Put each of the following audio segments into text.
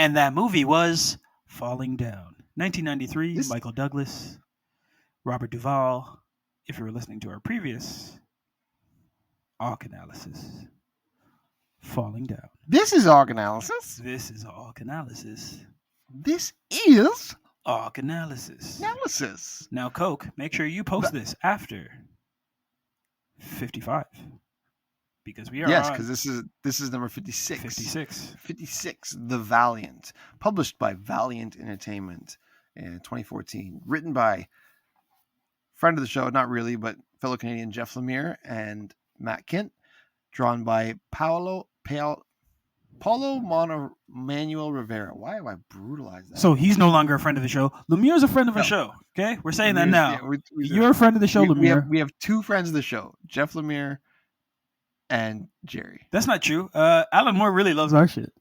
And that movie was Falling Down. 1993, This Michael Douglas, Robert Duvall. If you were listening to our previous ARC analysis, Falling Down. this is ARC analysis. This is ARC analysis. This is ARC analysis. analysis. Now, Coke, make sure you post this after 55. Because we are Yes, on because this is number 56. 56. 56, The Valiant, published by Valiant Entertainment in 2014, written by friend of the show, not really, but fellow Canadian Jeff Lemire and Matt Kint, drawn by Paulo Manuel Rivera. Why have I brutalized that? So he's no longer a friend of the show. Lemire's a friend of the No. show. Okay, we're saying that Lemire's- now. yeah, You're a friend of the show, Lemire. we have two friends of the show, Jeff Lemire and Jerry. That's not true. Alan Moore really loves our shit.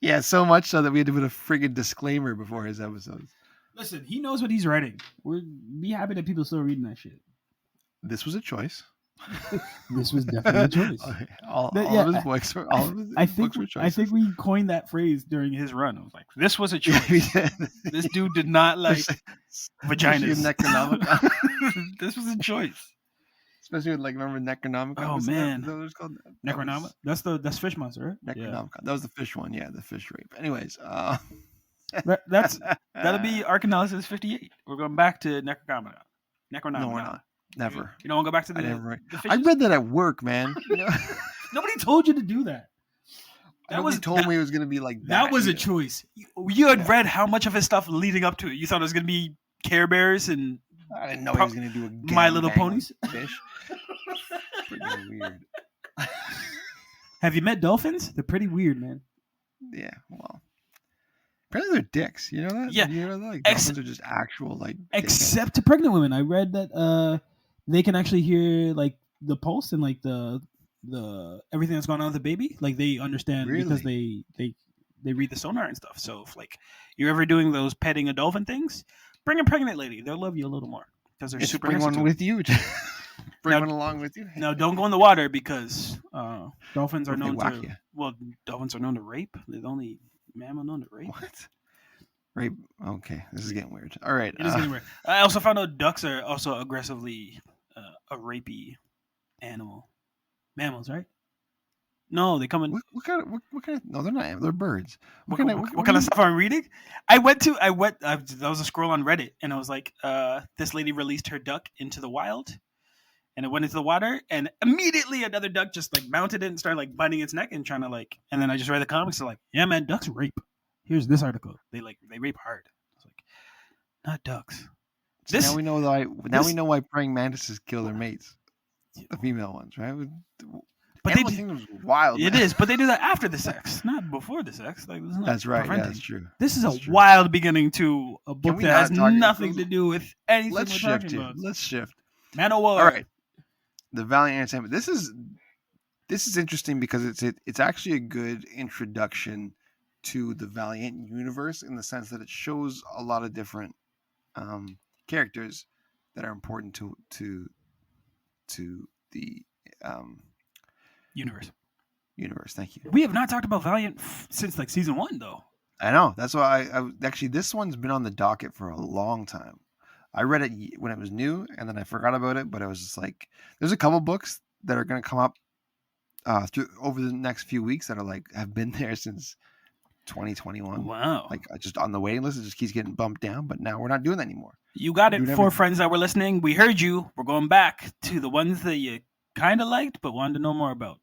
Yeah, so much so that we had to put a friggin' disclaimer before his episodes. Listen, he knows what he's writing. We're be happy that people still reading that shit. This was a choice. This was definitely a choice. all Yeah, of his books were books were choices. I think we coined that phrase during his run. I was like, this was a choice. Yeah, we did. This dude did not like Especially in vaginas. Necronomicon. This was a choice. Especially with, like, remember Necronomicon? Oh, Was man. that what it was called? Necronomicon? That's Fish Monster, right? Necronomicon. That was the fish one. Yeah, the fish rape. Anyways, That'll be Arc Analysis 58. We're going back to Necronomicon. No, we're not. Never. You don't want to go back to the, I never. the I fishes? read that at work, man. You know? Nobody told you to do that. Nobody told me it was going to be like that. That was a either. choice. You had read how much of his stuff leading up to it. You thought it was going to be Care Bears and I didn't know he was going to do a My gang Little bang Ponies. with fish. Freaking weird. Have you met dolphins? They're pretty weird, man. Yeah, well. Apparently they're dicks. You know that? Yeah. You know that? Like, dolphins are just actual, like, dickheads. Except to pregnant women. I read that they can actually hear like the pulse and like the everything that's going on with the baby. Like they understand because they read the sonar and stuff. So if like you're ever doing those petting a dolphin things, bring a pregnant lady. They'll love you a little more because they're super. Bring one sensitive. with you. Bring one along with you. Now don't go in the water because dolphins are What if they known whack to. you? Well, dolphins are known to rape. They're the only mammal known to rape. What? Rape? Okay, this is getting weird. All right. It is getting weird. I also found out ducks are also aggressively a rapey animal. Mammals, right? No, they come in. What kind of? No, they're not. They're birds. What kind of stuff I'm reading? That was a scroll on Reddit, and I was like, this lady released her duck into the wild, and it went into the water, and immediately another duck just like mounted it and started like biting its neck and trying to like, and then I just read the comics, they're like, yeah, man, ducks rape. Here's this article. They rape hard. It's like, not ducks. So now we know why. We know why praying mantises kill their mates, the female ones, right? But Animal Kingdom's wild. It man. is, but they do that after the sex, not before the sex. Like That's right. preventing. Yeah, that's true. This is That's a true. wild beginning to a book we that has not talk- nothing to do with anything Let's we're shift talking here. about. Let's shift. Man of War. All right. The Valiant Entertainment. This is interesting because it's actually a good introduction to the Valiant universe in the sense that it shows a lot of different characters that are important to the Universe. Thank you. We have not talked about Valiant since like season 1, though. I know. That's why I actually this one's been on the docket for a long time. I read it when it was new, and then I forgot about it. But I was just like, there's a couple books that are going to come up over the next few weeks that are like have been there since 2021. Wow. Like just on the waiting list, it just keeps getting bumped down. But now we're not doing that anymore. You got it, for friends that were listening. We heard you. We're going back to the ones that you kind of liked but wanted to know more about.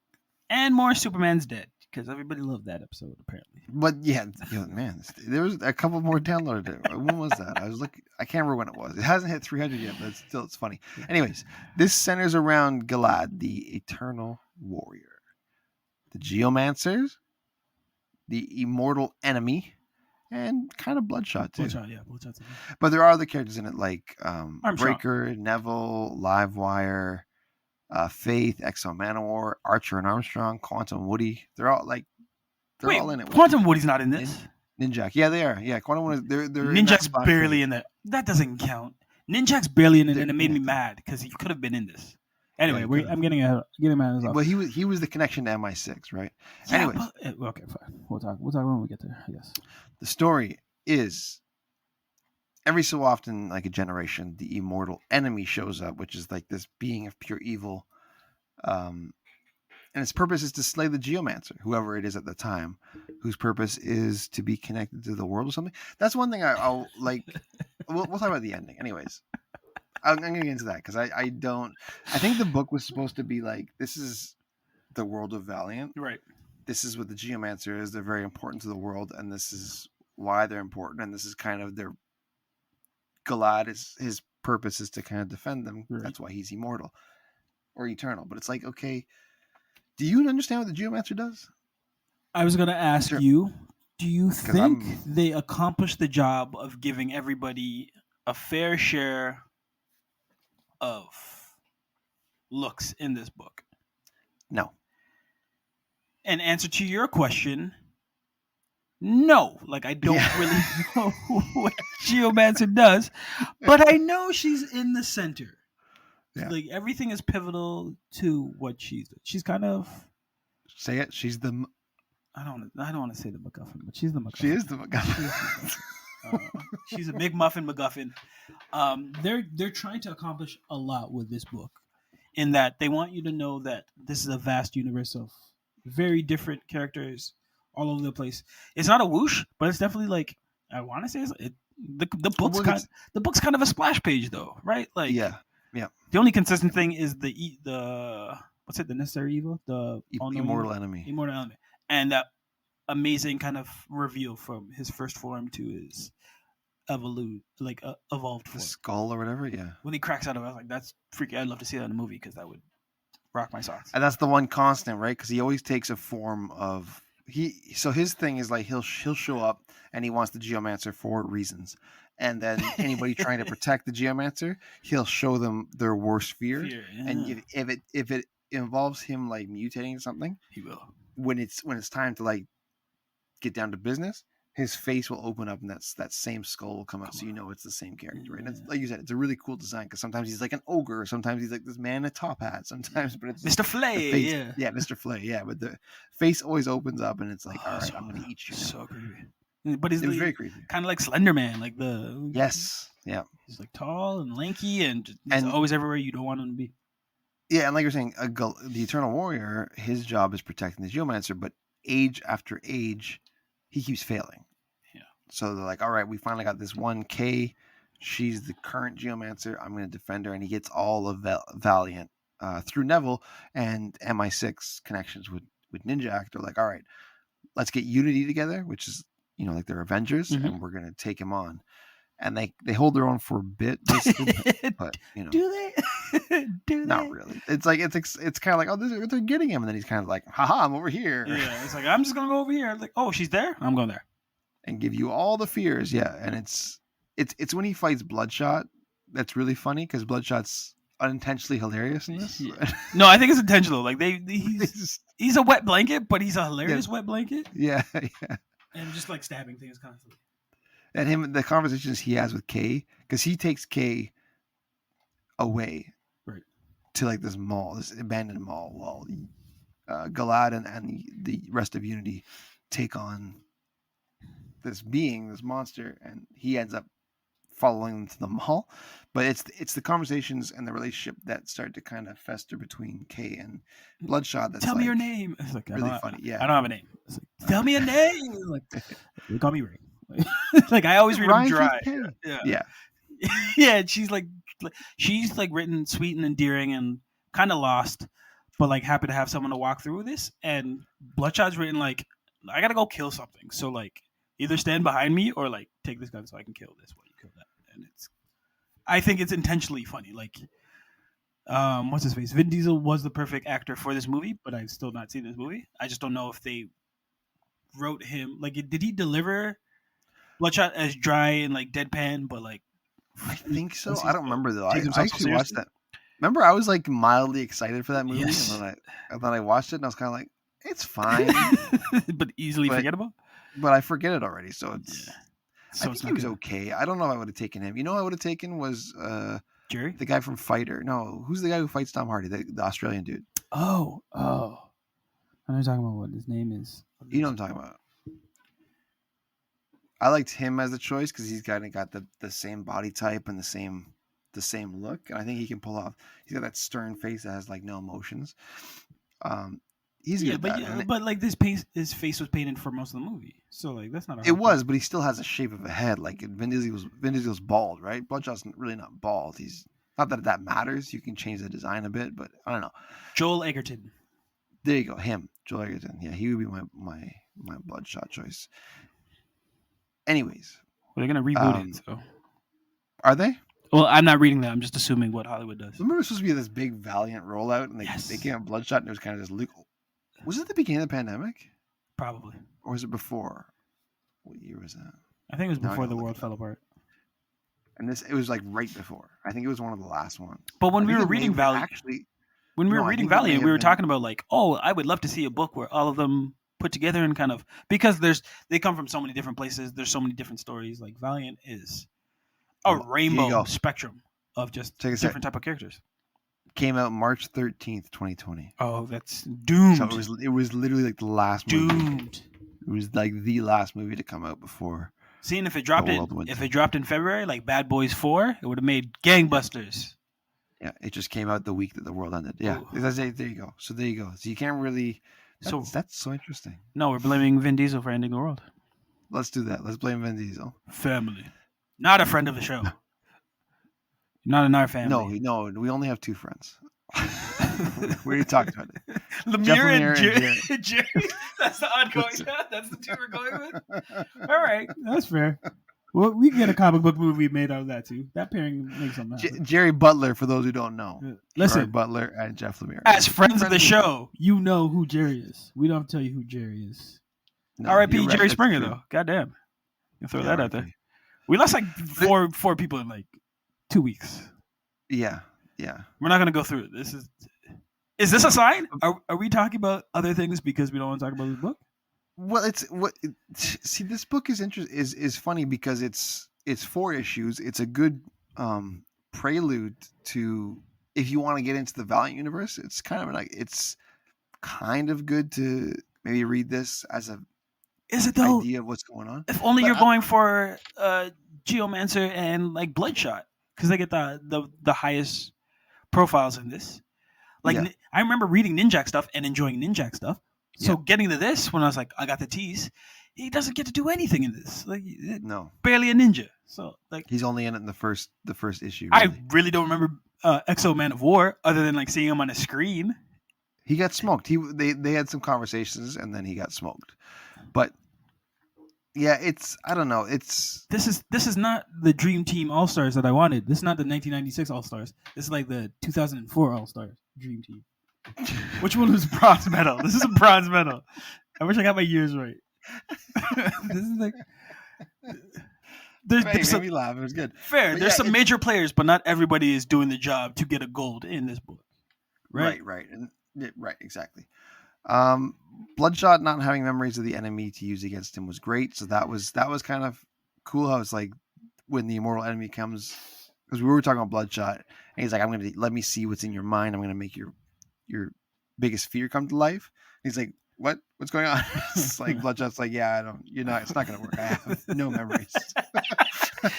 And more Superman's Dead, because everybody loved that episode, apparently. But yeah, man, there was a couple more downloaded. When was that? I can't remember when it was. It hasn't hit 300 yet, but it's funny. Anyways, this centers around Gilad, the Eternal Warrior, the Geomancers, the Immortal Enemy, and kind of Bloodshot too. Bloodshot. But there are other characters in it like Armstrong. Breaker, Neville, Livewire, Faith, Exo Manowar, Archer and Armstrong, Quantum Woody. They're all all in it. Quantum Woody's not in this. Ninjak. Yeah, they are. Yeah, Quantum Woody. They're Ninjak's barely in there. That doesn't count. Ninjak's barely in it, and it made me mad because he could have been in this. Anyway, he could've. I'm getting my hands off. Well, he was the connection to MI6, right? Yeah, Anyways, okay, fine. We'll talk when we get there, I guess. the story is every so often, like a generation, the immortal enemy shows up, which is like this being of pure evil. And its purpose is to slay the geomancer, whoever it is at the time, whose purpose is to be connected to the world or something. That's one thing I'll like. We'll talk about the ending, anyways. I'm gonna get into that because I don't. I think the book was supposed to be like, this is the world of Valiant. Right. This is what the geomancer is. They're very important to the world, and this is why they're important. And this is kind of their Galad is his purpose is to kind of defend them. Right. That's why he's immortal or eternal. But it's like, okay, do you understand what the geomancer does? I was gonna ask Sure. you, do you think I'm- they accomplished the job of giving everybody a fair share of looks in this book? No. In answer to your question, no. Like, I don't Yeah. really know what Geomancer does, but I know she's in the center. Yeah. Like, everything is pivotal to what she's doing. She's kind of, Say it. She's the. I don't want to say the MacGuffin, but she's the MacGuffin. She is the MacGuffin. She's a big muffin MacGuffin. They're trying to accomplish a lot with this book, in that they want you to know that this is a vast universe of very different characters all over the place. It's not a whoosh, but it's definitely like, I want to say the book's kind of a splash page though, right? Like, yeah. The only consistent thing is the what's it? The necessary evil, the Immortal enemy. immortal element, and that amazing kind of reveal from his first form to his evolved The form. skull or whatever. Yeah. When he cracks out of it, I was like, that's freaky. I'd love to see that in a movie because that would rock my socks. And that's the one constant, right? Because he always takes a form of So his thing is like he'll show up and he wants the geomancer for reasons, and then anybody trying to protect the geomancer, he'll show them their worst fear. Yeah. And if it involves him like mutating something, he will. When it's time to like get down to business, his face will open up and that same skull will come out, so you know it's the same character, right? And it's, like you said, it's a really cool design because sometimes he's like an ogre, sometimes he's like this man in a top hat, sometimes, but it's Mr. Flay, yeah, Mr. Flay, yeah. But the face always opens up and it's like, all right, I'm gonna eat you. So creepy, but he's very creepy, kind of like Slender Man, like yes, yeah. He's like tall and lanky and he's always everywhere you don't want him to be. Yeah, and like you're saying, the Eternal Warrior, his job is protecting the Geomancer, but age after age, he keeps failing. So they're like, all right, we finally got this one K. She's the current Geomancer. I'm going to defend her. And he gets all of Valiant through Neville and MI6 connections with Ninja Act. They're like, all right, let's get Unity together, which is, like they're Avengers, and we're going to take him on. And they hold their own for a bit, basically, but do they? Do they? Not really. It's like it's kind of like, oh, they're getting him, and then he's kind of like, haha, I'm over here. Yeah, it's like, I'm just gonna go over here. Like, oh, she's there. I'm going there. And give you all the fears, yeah. And it's when he fights Bloodshot that's really funny because Bloodshot's unintentionally hilarious in this. Yeah. No, I think it's intentional. Like he's a wet blanket, but he's a hilarious wet blanket. Yeah. And just like stabbing things constantly. And the conversations he has with Kay, because he takes Kay away, right, to like this mall, this abandoned mall, while Galad and the rest of Unity take on this monster, and he ends up following them to the mall. But it's the conversations and the relationship that start to kind of fester between Kay and Bloodshot. That's tell me your name. It's like, really funny. Yeah, I don't have a name. It's like, tell me a name. Like, you call me Ray. Like I always read them dry. Yeah. Yeah. And she's like written sweet and endearing and kind of lost, but like happy to have someone to walk through this. And Bloodshot's written like, I gotta go kill something. So like, either stand behind me or like take this gun so I can kill this while you kill that. And I think it's intentionally funny. Like, what's his face? Vin Diesel was the perfect actor for this movie, but I've still not seen this movie. I just don't know if they wrote him like, did he deliver Bloodshot as dry and like deadpan? But like, I think so. I don't remember though. I actually watched that. Remember, I was like mildly excited for that movie, yes. And then I watched it and I was kind of like, it's fine, but easily forgettable. But I forget it already, so it's. So I think he was okay. I don't know if I would have taken him. You know, what I would have taken was Jerry. The guy from Fighter. No, who's the guy who fights Tom Hardy? The Australian dude. Oh. I know you're talking about what his name is. You know what I'm talking about. I liked him as a choice because he's kind of got the same body type and the same look, and I think he can pull off. He's got that stern face that has like no emotions. He's good at that. But like his face was painted for most of the movie, so like that's not a hard It was, but he still has a shape of a head. Like Vin Diesel's bald, right? Bloodshot's really not bald. He's not that matters. You can change the design a bit, but I don't know. Joel Egerton. There you go, him, Joel Egerton. Yeah, he would be my Bloodshot choice. Anyways, well, they're gonna reboot it. So are they? Well, I'm not reading that. I'm just assuming what Hollywood does. Remember, it was supposed to be this big Valiant rollout, and they came out Bloodshot, and it was kind of just legal. Was it the beginning of the pandemic? Probably. Or was it before? What year was that? I think it was before the world fell apart. And it was like right before. I think it was one of the last ones. But when we were reading Valiant, we were talking about like, oh, I would love to see a book where all of them put together and kind of, because they come from so many different places. There's so many different stories. Like Valiant is a rainbow spectrum of just different type of characters. Came out March 13th, 2020. Oh, that's doomed. So it was literally like the last movie. Doomed. It was like the last movie to come out before. Seeing if it dropped in February, like Bad Boys 4, it would have made gangbusters. Yeah, it just came out the week that the world ended. Yeah, there you go. So there you go. So you can't really. That's so interesting. No, we're blaming Vin Diesel for ending the world. Let's do that. Let's blame Vin Diesel. Family, not a friend of the show. Not in our family. No, we only have two friends. We already talked about it. Lemire and Jerry. That's the ongoing. That's the two we're going with. All right, that's fair. Well, we can get a comic book movie made out of that too. That pairing makes something happen. Jerry Butler, for those who don't know. Listen, Gerard Butler and Jeff Lemire. As friends of the show, you know who Jerry is. We don't have to tell you who Jerry is. No, R.I.P. Jerry Springer, though. Goddamn. You throw that out there. We lost like four people in like 2 weeks. Yeah. We're not gonna go through it. Is this a sign? Are we talking about other things because we don't want to talk about this book? Well, see, this book is funny because it's 4 issues. It's a good prelude to, if you want to get into the Valiant universe. It's kind of good to maybe read this as a idea of what's going on. If only you're going for Geomancer and like Bloodshot, because they get the highest profiles in this. I remember reading Ninjak stuff and enjoying Ninjak stuff. So getting to this, when I was like, I got the tease, he doesn't get to do anything in this. Like, no, barely a ninja. So like, he's only in it in the first issue. Really. I really don't remember Exo Man of War other than like seeing him on a screen. He got smoked. They had some conversations and then he got smoked. But yeah, I don't know. This is not the Dream Team All Stars that I wanted. This is not the 1996 All Stars. This is like the 2004 All Stars Dream Team. Which one was bronze medal? This is a bronze medal. I wish I got my years right. This is like there's some, made me laugh. It was good. Fair. But there's some major players, but not everybody is doing the job to get a gold in this book. Right. Right. Exactly. Bloodshot not having memories of the enemy to use against him was great. So that was kind of cool. How it's like when the immortal enemy comes, because we were talking about Bloodshot, and he's like, let me see what's in your mind. I'm gonna make your biggest fear come to life. And he's like, what's going on? It's like Bloodshot's like, yeah, it's not gonna work. I have no memories.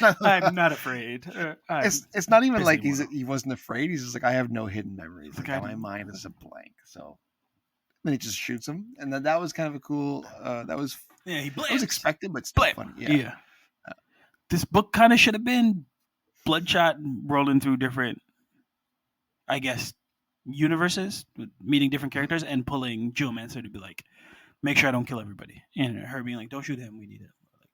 I'm not afraid. It's not even like he wasn't afraid. He's just like, I have no hidden memories. Like my mind is a blank. So then he just shoots him, and then that was kind of a cool. That was expected, but still funny. Yeah. This book kind of should have been Bloodshot rolling through different, I guess, universes, meeting different characters, and pulling Geomancer to be like, make sure I don't kill everybody, and her being like, don't shoot him, we need him. Like,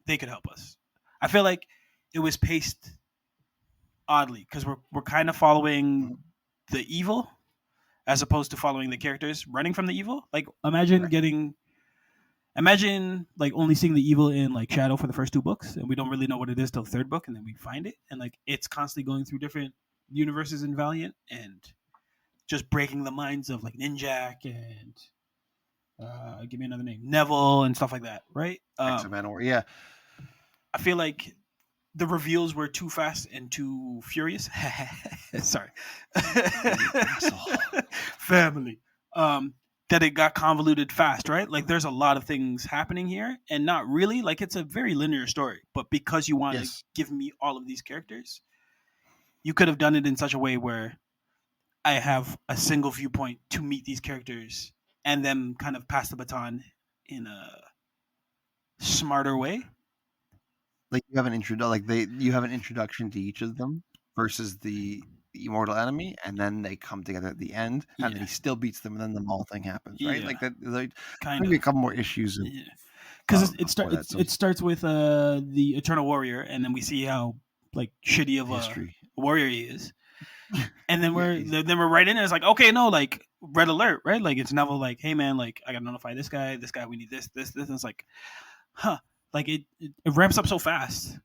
they could help us. I feel like it was paced oddly because we're kind of following the evil as opposed to following the characters running from the evil. Like imagine like only seeing the evil in like Shadow for the first 2 books, and we don't really know what it is till the 3rd book, and then we find it, and like it's constantly going through different universes in Valiant and just breaking the minds of like Ninjak and give me another name, Neville and stuff like that, right? X-Men, yeah. I feel like the reveals were too fast and too furious. Sorry, asshole. family. That it got convoluted fast, right? Like there's a lot of things happening here, and not really. Like it's a very linear story, but because you want to Yes. give me all of these characters, you could have done it in such a way where I have a single viewpoint to meet these characters, and then kind of pass the baton in a smarter way. Like you have an you have an introduction to each of them versus the immortal enemy, and then they come together at the end, and then Yeah. he still beats them, and then the mall thing happens, right? Yeah, Like that. Like kind maybe a of. couple more issues Yeah, because before that. So it starts with the Eternal Warrior, and then we see how like shitty of a history. warrior he is, and then Yeah, he's- then we're right in there. It's like, okay, no, like red alert, right? Like it's Neville, like, hey man, like I gotta notify this guy, we need this, and it's like, huh, like it ramps up so fast,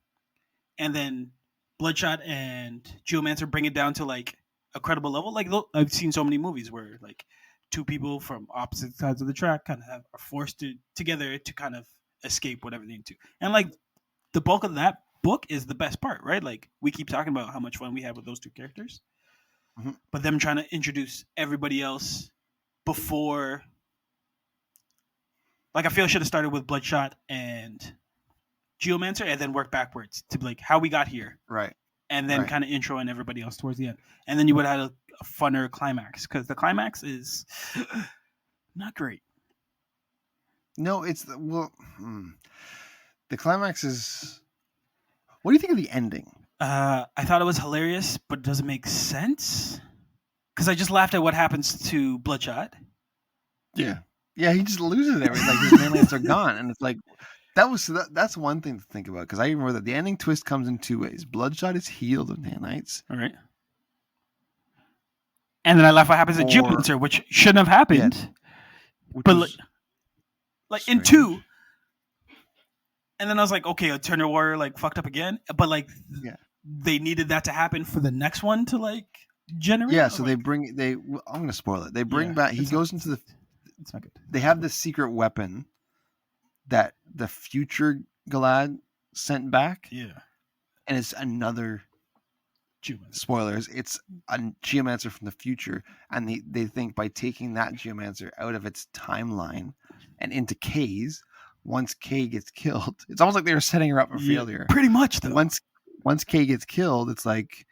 and then Bloodshot and Geomancer bring it down to like a credible level. Like I've seen so many movies where like two people from opposite sides of the track kind of are forced together to kind of escape whatever they need to. And like the bulk of that book is the best part, right? Like we keep talking about how much fun we had with those two characters, Mhm. but them trying to introduce everybody else before. Like I feel I should have started with Bloodshot and Geomancer and then work backwards to be like how we got here, Right. and then Right. kind of intro and everybody else towards the end, and then you would have had a funner climax because the climax is not great. No, it's the climax is. What do you think of the ending? I thought it was hilarious, but it doesn't make sense because I just laughed at what happens to Bloodshot. Yeah. Yeah, he just loses everything. Like his nanites are gone, and it's like that's one thing to think about because I remember that the ending twist comes in two ways. Bloodshot is healed of nanites, All right, and then I laughed what happens to Or- Geomancer, which shouldn't have happened. which But was like in strange. 2, and then I was like, okay, Eternal Warrior like fucked up again, but like Yeah. they needed that to happen for the next one to like generate. Yeah, I was so like, I'm gonna spoil it. They bring yeah, back. He it's goes not- into the. It's not good. They have this secret weapon that the future Galad sent back, Yeah, and it's another. Geomancer. Spoilers. It's a geomancer from the future, and they think by taking that geomancer out of its timeline and into K's, once K gets killed, it's almost like they were setting her up for Yeah, failure. pretty much though. Once K gets killed, it's like,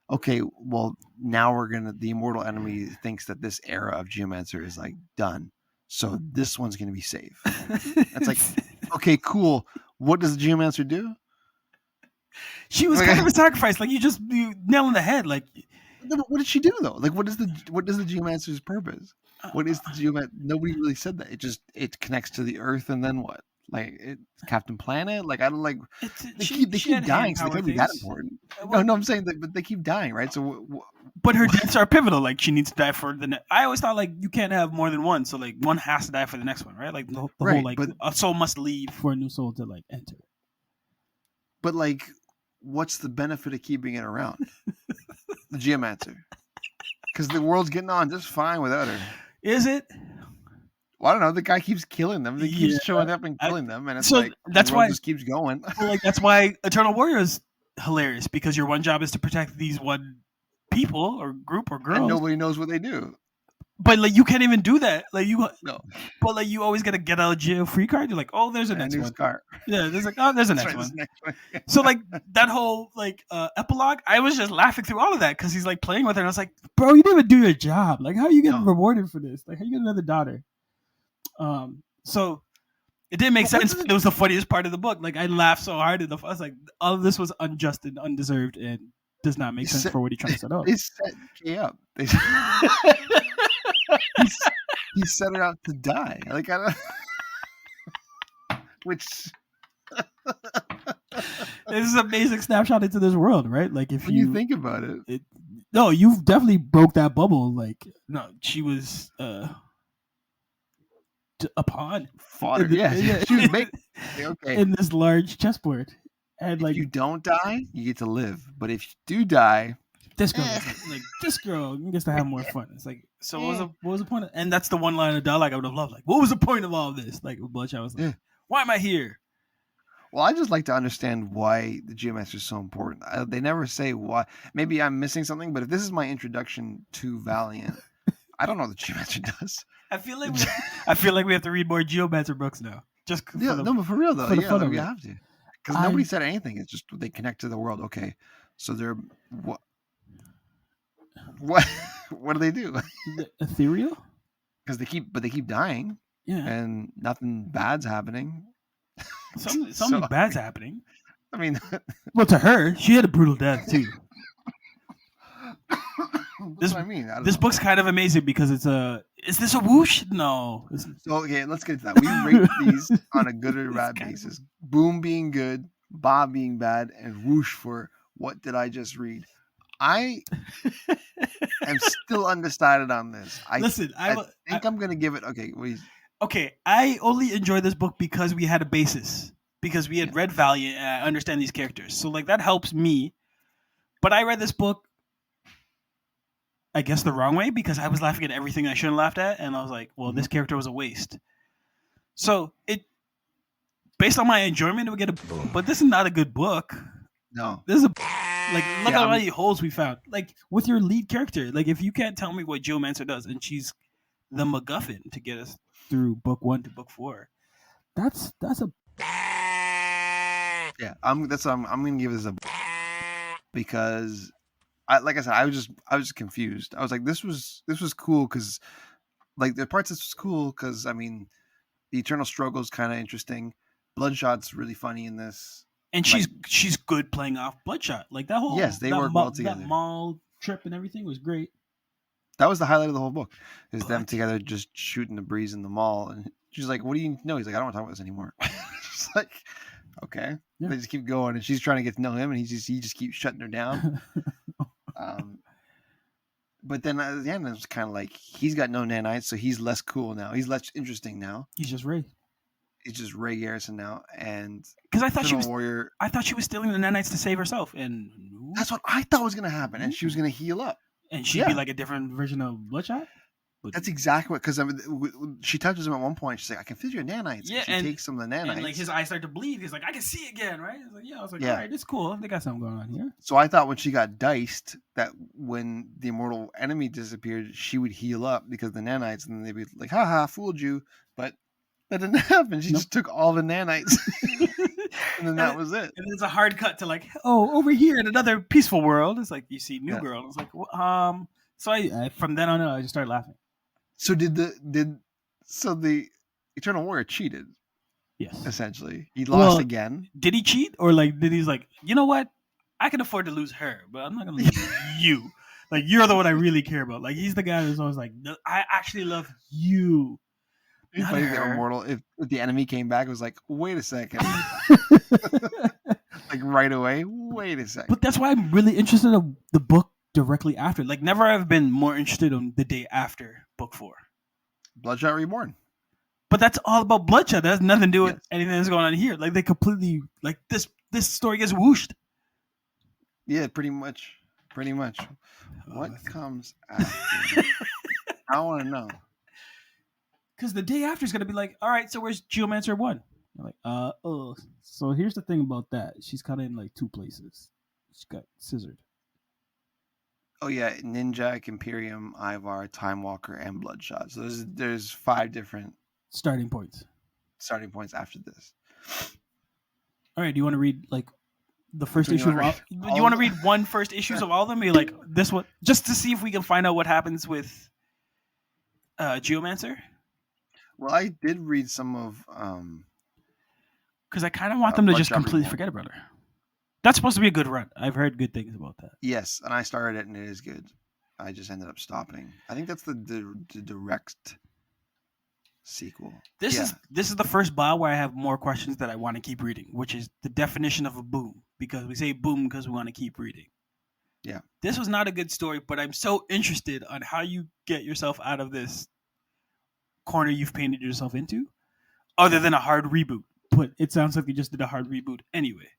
okay, well now the immortal enemy thinks that this era of geomancer is like done, so this one's gonna be safe. It's like, okay, cool. What does the geomancer do? she was kind of a sacrifice. Like you nail on the head. Like No, but what did she do though? Like, what is the geomancer's purpose? What is the geomancer? Nobody really said that. It connects to the Earth, and then what? Like Captain Planet? Like I don't like. They keep dying, so they can't be that important. No, I'm saying that, but they keep dying, right? So, but her deaths are pivotal. Like she needs to die for the next. I always thought like you can't have more than one, so like one has to die for the next one, right? Like the Right, whole like but- a soul must leave for a new soul to like enter. but like, what's the benefit of keeping it around? The geomancer, because the world's getting on just fine without her. Is it? Well, I don't know. The guy keeps killing them. He keeps Yeah, showing up and killing them, and it's so like that's the world why- just keeps going. Well, like that's why Eternal Warrior is hilarious because your one job is to protect these one people or group or girls, And nobody knows what they do. but like you can't even do that. Like you, No, but like you always get a get out of jail free card. You're like, oh, there's a and a next new one. scar. Yeah, there's like, oh, there's a That's next right, one. this next one. So like that whole like epilogue, I was just laughing through all of that because he's like playing with her, and I was like, bro, you didn't even do your job. Like, how are you getting No. rewarded for this? Like, how you get another daughter? So it didn't make But sense. what's It was the funniest part of the book. Like I laughed so hard I was like, all of this was unjust and undeserved, and does not make He sense said- for what he trying to set up. They set Kay up. He set her up to die. Like I don't. Which This is an amazing snapshot into this world, right? Like if when you think about it, no, you've definitely broke that bubble. Like no, she was a pawn fodder. Yeah, she was making. Okay, in this large chessboard, and like if you don't die, you get to live. But if you do die, this girl, like this girl gets to have more fun. It's like, so what was the point? And that's the one line of dialogue I would have loved. Like, what was the point of all this? Like, Bloodshot was like, Yeah. why am I here? Well, I just like to understand why the Geomancer is so important. They never say why. Maybe I'm missing something, but if this is my introduction to Valiant, I don't know what the Geomancer does. I feel like I feel like we have to read more Geomancer books now, just for Yeah, the no, but for real though, for the yeah, fun like, of we it. have to, because nobody I said anything. It's just they connect to the world. Okay, so they're what what do they do? the ethereal. Because they keep dying, Yeah, and nothing bad's happening. something So bad's happening. I mean, Well, to her, she had a brutal death too. that's what I mean. I don't This know. book's kind of amazing because it's a. Is this a whoosh? No. So okay, let's get into that. We rate these on a good or It's bad kind of- basis. Boom being good, Bob being bad, and whoosh for what did I just read? I am still undecided on this. Listen, I think I'm gonna give it. Okay, okay. I only enjoy this book because we had a basis, because we had Yeah. read Valiant and I understand these characters. So like that helps me. But I read this book, I guess, the wrong way because I was laughing at everything I shouldn't have laughed at, and I was like, well, this character was a waste. So it, based on my enjoyment, we get a. But this is not a good book. No. This is a like look Yeah, how many holes we found. Like with your lead character, like if you can't tell me what Geomancer does, and she's the MacGuffin to get us through book 1 to book 4, that's a. Yeah, I'm gonna give this a because like I said, I was just confused. I was like, this was cool because like the parts that was cool because I mean the eternal struggle is kind of interesting. Bloodshot's really funny in this. And she's good playing off Bloodshot. Like that whole Yes, they work well together. That mall trip and everything was great. That was the highlight of the whole book, is them But- together just shooting the breeze in the mall. And she's like, "What do you know?" He's like, "I don't want to talk about this anymore." It's like, okay, Yeah. they just keep going, and she's trying to get to know him, and he just keeps shutting her down. But then at the end, it's kind of like he's got no nanites, so he's less cool now. He's less interesting now. He's just Ray. He's just Ray Garrison now, and Because I thought she Eternal was. Warrior. I thought she was stealing the nanites to save herself, and That's what I thought was gonna happen, and she was gonna heal up. and she'd be like a different version of Bloodshot. But That's exactly what, because I mean, she touches him at one point. She's like, "I can feel your nanites." Yeah, and she and- takes some of the nanites. and like his eyes start to bleed. He's like, I can see again, right? I was like, yeah. I was like, Yeah. all right, it's cool. They got something going on here. So I thought when she got diced, that when the immortal enemy disappeared, she would heal up because of the nanites, and then they'd be like, "Haha, fooled you." But that didn't happen. She Nope. just took all the nanites, and then that was it. And it's a hard cut to like, oh, over here in another peaceful world. It's like you see New Yeah. Girl. It's like, So I from then on, I just started laughing. So so the Eternal Warrior cheated Yes. essentially. He lost Well, again. Did he cheat, or like did he's like, you know what? I can afford to lose her, but I'm not gonna lose you. Like you're the one I really care about. Like he's the guy who's always like, no, I actually love you. It's Not funny, her. the immortal. If the enemy came back, it was like, wait a second, like right away. Wait a second. But that's why I'm really interested in the book directly after. Like never have been more interested in the day after book 4. Bloodshot Reborn. But that's all about Bloodshot. That has nothing to do with Yes. anything that's going on here. Like they completely like this story gets whooshed. Yeah, pretty much. Pretty much. What that's- comes after? I want to know. Because the day after is gonna be like, all right, so where's Geomancer 1? You're like, oh. So here's the thing about that. She's kind of in like 2 places. She got scissored. Oh yeah, Ninjak, Imperium, Ivar, Time Walker, and Bloodshot. So there's 5 different Starting points. starting points after this. All right, do you want to read like the first Do you issue of wanna all? read Do all you want to of read one first issues of all of them? Be like this one, just to see if we can find out what happens with Geomancer. Well, I did read some of Because I kind of want them to just Bloodshot completely Reborn. forget about her. That's supposed to be a good run. I've heard good things about that. Yes, and I started it and it is good. I just ended up stopping. I think that's the direct sequel. This Yeah. is the first bow where I have more questions that I want to keep reading, which is the definition of a boom. Because we say boom because we want to keep reading. Yeah. This was not a good story, but I'm so interested on how you get yourself out of this corner you've painted yourself into, other than a hard reboot. But it sounds like you just did a hard reboot anyway.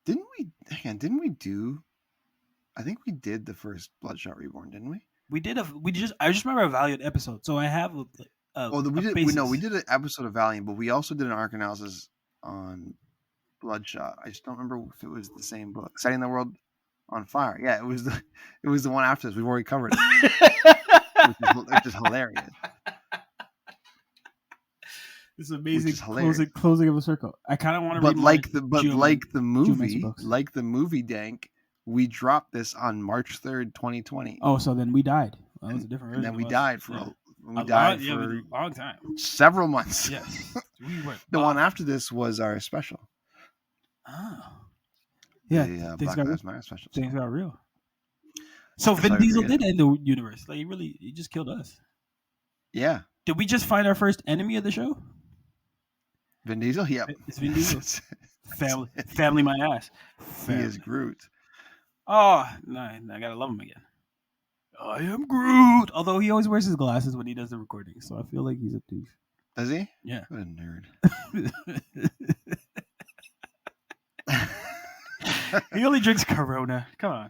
Didn't we do? I think we did the first Bloodshot Reborn, didn't we? I just remember a Valiant episode, so I have We did an episode of Valiant, but we also did an arc analysis on Bloodshot. I just don't remember if it was the same book. Setting the World on Fire. Yeah, it was the one after this. We've already covered it, which is hilarious. This amazing closing of a circle. I kind of want to read like the movie Dank, we dropped this on March 3rd, 2020. Oh, so then we died. Well, that was a different version. And then we died for a long time. Several months. Yes. We were, the one after this was our special. Oh. Yeah. The Black Lives Matter special. Things got real. So Vin Diesel did end the universe. Like he just killed us. Yeah. Did we just find our first enemy of the show? Vin Diesel? Yep. It's Vin Diesel. Family my ass. He is Groot. Oh, no, I gotta love him again. I am Groot. Although he always wears his glasses when he does the recording, so I feel like he's a douche. Does he? Yeah. What a nerd. He only drinks Corona. Come on.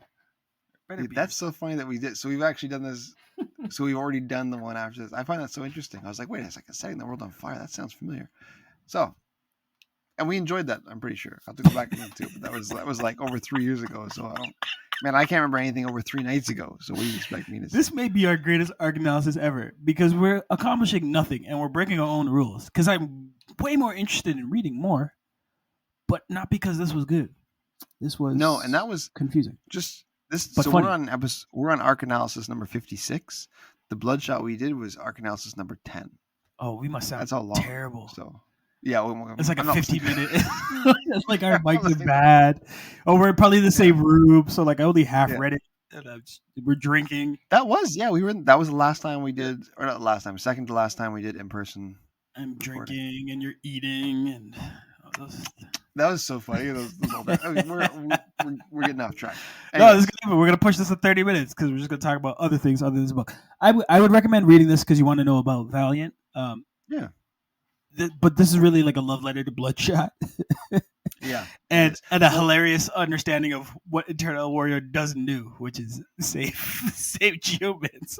Dude, that's so funny that we did. So we've actually done this. So we've already done the one after this. I find that so interesting. I was like, wait a second, Setting the World on Fire. That sounds familiar. So, and we enjoyed that. I'm pretty sure. I'll have to go back and look too. But that was like over 3 years ago. So I can't remember anything over 3 nights ago. So what do you expect me to say? This may be our greatest arc analysis ever because we're accomplishing nothing and we're breaking our own rules. Because I'm way more interested in reading more, but not because this was good. This was and that was confusing. Just this. But so funny. we're on arc analysis number 56. The Bloodshot we did was arc analysis number 10. Oh, we must sound that's how long. Terrible. So yeah, it's like a 50-minute. It's like our mic is bad. Oh, we're probably in the same room, so like I only half read it. And we're drinking. That was that was the last time we did, or not last time, second to last time we did in person. I'm drinking and you're eating and. That was so funny. We're getting off track. Anyways. No, we're gonna push this to 30 minutes because we're just gonna talk about other things other than this book. I would recommend reading this because you want to know about Valiant. Yeah. But this is really like a love letter to Bloodshot. Yeah. And a hilarious understanding of what Eternal Warrior doesn't do, which is save humans.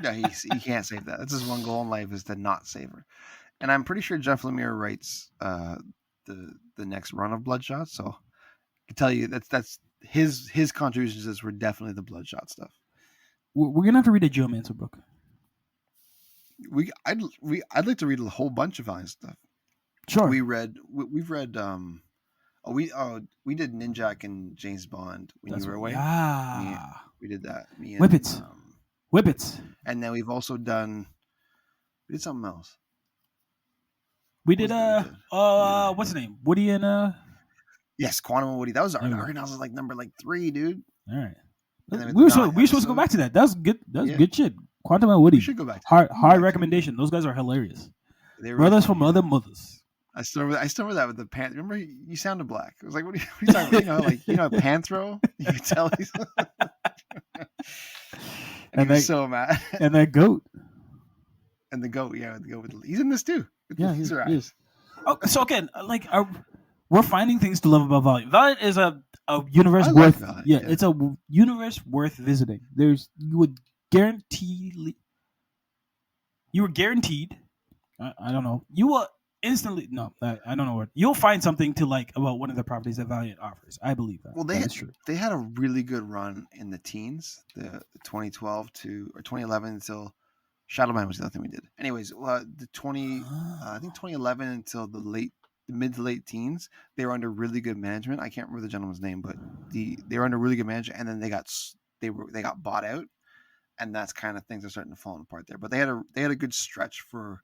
Yeah, he can't save that. That's his one goal in life is to not save her. And I'm pretty sure Jeff Lemire writes the next run of Bloodshot, so I can tell you that's his contributions were definitely the Bloodshot stuff. We're gonna have to read a Geomancer book. I'd like to read a whole bunch of Valiant stuff. Sure. We've read we did Ninjak and James Bond when you were away. We did that. Whippets. And then we've also done. We did something else. We did what's his name? Woody and Yes, Quantum and Woody. That was our analysis like number 3, dude. All right. We were supposed to go back to that. That was good. That was good shit. Quantum and Woody. We should go back to high recommendation. Those guys are hilarious. Brothers from other mothers. I still remember that with the pants. Remember, you sounded black. I was like, what are you talking about? You know, Panthro? You could tell he's and he's so mad. And that goat. And the goat, he's in this too. Yeah, he is. Oh, so again, like we're finding things to love about Valiant. Valiant is a universe worth. Valiant, yeah, it's a universe worth visiting. You were guaranteed. I don't know. You will instantly. No, I don't know what. You'll find something to like about one of the properties that Valiant offers. I believe that. Well, they had a really good run in the teens, the 2012 or 2011 until. Shadowman was the other thing we did. Anyways, I think 2011 until the mid to late teens, they were under really good management. I can't remember the gentleman's name, but they were under really good management, and then they got bought out, and that's kind of things are starting to fall apart there. But they had a good stretch for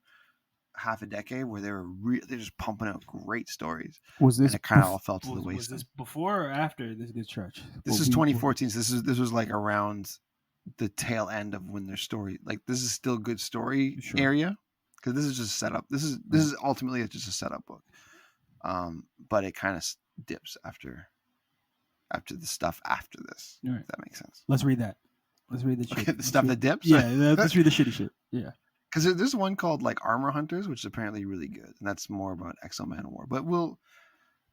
half a decade where they're just pumping out great stories. Was this? And it kind of all fell to the wayside. Was this before or after this good stretch? This is 2014. So this was like around the tail end of when their story, like this is still good story area because this is just setup. This is ultimately just a setup book, but it kind of dips after the stuff after this. Right. If that makes sense. Let's read that. Let's read the shit. Okay, the stuff that dips. Yeah, let's read the shitty shit. Yeah, because there's one called like Armor Hunters, which is apparently really good, and that's more about Exo Man War. But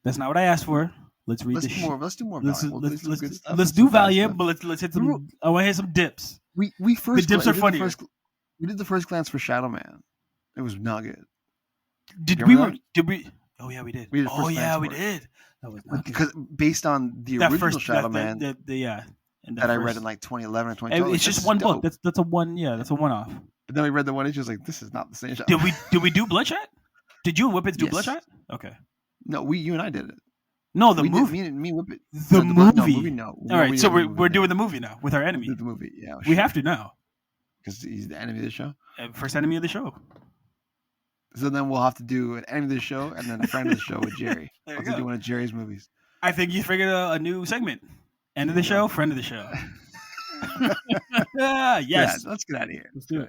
that's not what I asked for. Let's read Let's do more. Let's do Valiant, but let's hit some. I want to hit some dips. We first the dips are funny. We did the first glance for Shadow Man. It was not good. Did we? Oh yeah, we did. We did Oh First yeah, we Transport. did. That was not good. Because based on the That original first Shadow that, Man the yeah. And that I read in like 2011 or and 2012, it's like, this just is one book. dope. That's a one. Yeah, that's a one off. But then we read the one issue, was like, this is not the same Shadow Man. Did we do Bloodshot? Did you and Whippets do Yes. Bloodshot? Okay. No, you and I did it. No, the we movie. Did, me and Whippet. The movie. No, movie. No. All right, so we're doing doing the movie now with our enemy. We'll do the movie. Yeah, we have to now because he's the enemy of the show. First enemy of the show. So then we'll have to do an enemy of the show and then a friend of the show with Jerry. There I'll you go. do one of Jerry's movies. I think you figured out a new segment. End of the show, friend of the show. Yes. Let's get out of here. Let's do it.